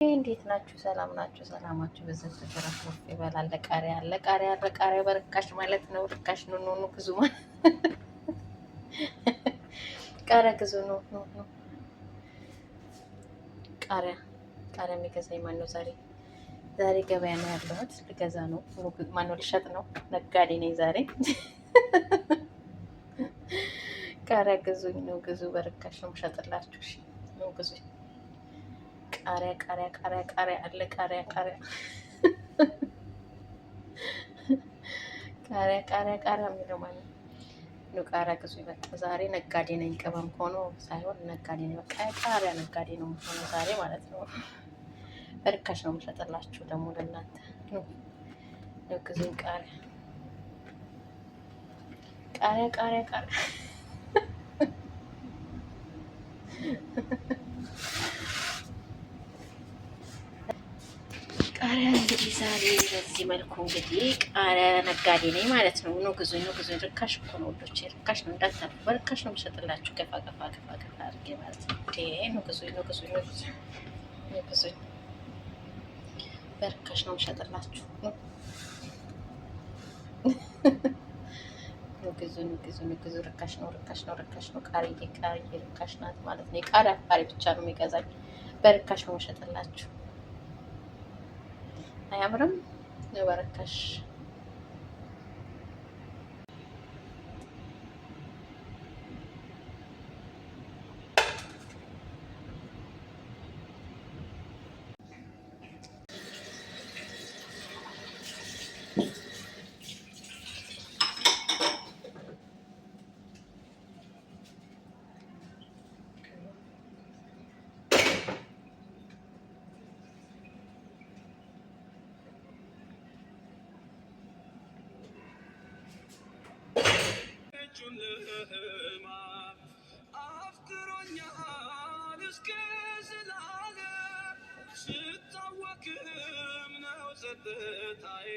እንዴት ናችሁ? ሰላም ናችሁ? ሰላማችሁ በዘት ተረፍ ይበላል። ለቃሪያ ለቃሪያ ለቃሪያ በርካሽ ማለት ነው። ርካሽ ነው ነው ግዙ ቃሪያ ግዙ ነው ነው ቃሪያ ቃሪያ የሚገዛኝ ማን ነው? ዛሬ ገበያ ነው ያለሁት። ልገዛ ነው ማነው? ልሸጥ ነው። ነጋዴ ነኝ ዛሬ። ቃሪያ ግዙኝ ነው ግዙ፣ በርካሽ ነው የምሸጥላችሁ። እሺ ነው ግዙኝ። ቃሪያ ቃሪያ ቃሪያ ቃሪያ አለ ቃሪያ ቃሪያ ቃሪያ ቃሪያ ቃሪያ የሚለው ማለት ነው። ቃሪያ ግዙ። በቃ ዛሬ ነጋዴ ነኝ። ቅመም ሆኖ ሳይሆን ነጋዴ ነኝ። በቃ ቃሪያ ነጋዴ ነው ሆኖ ዛሬ ማለት ነው። በርካሽ ነው የምሸጥላችሁ ደግሞ ለእናንተ ነው ግዙኝ። ቃሪያ ቃሪያ ቃሪያ ቃሪያ ቃሪያ እንግዲህ ዛሬ በዚህ መልኩ እንግዲህ ቃሪያ ነጋዴ ነኝ ማለት ነው። ኑ ግዙኝ፣ ኑ ግዙኝ። ርካሽ እኮ ነው ወዶቼ፣ ርካሽ ነው እንዳታልፉ። በርካሽ ነው የምሸጥላችሁ። ገፋ ገፋ ገፋ ገፋ አድርጌ ማለት ነው። ኑ ግዙኝ፣ ኑ ግዙኝ፣ ኑ ግዙኝ፣ ኑ ግዙኝ። በርካሽ ነው የምሸጥላችሁ። ኑ ግዙ፣ ኑ ግዙ፣ ኑ ግዙ። ርካሽ ነው፣ ርካሽ ነው፣ ርካሽ ነው። ቃሪያ ቃሪያ ርካሽ ናት ማለት ነው። የቃሪያ አፍቃሪ ብቻ ነው የሚገዛኝ። በርካሽ ነው የምሸጥላችሁ። አያምርም? በረካሽ አፍቅሮኛል እስከ ዘላለም ስታወክም ነው ጸጥታዬ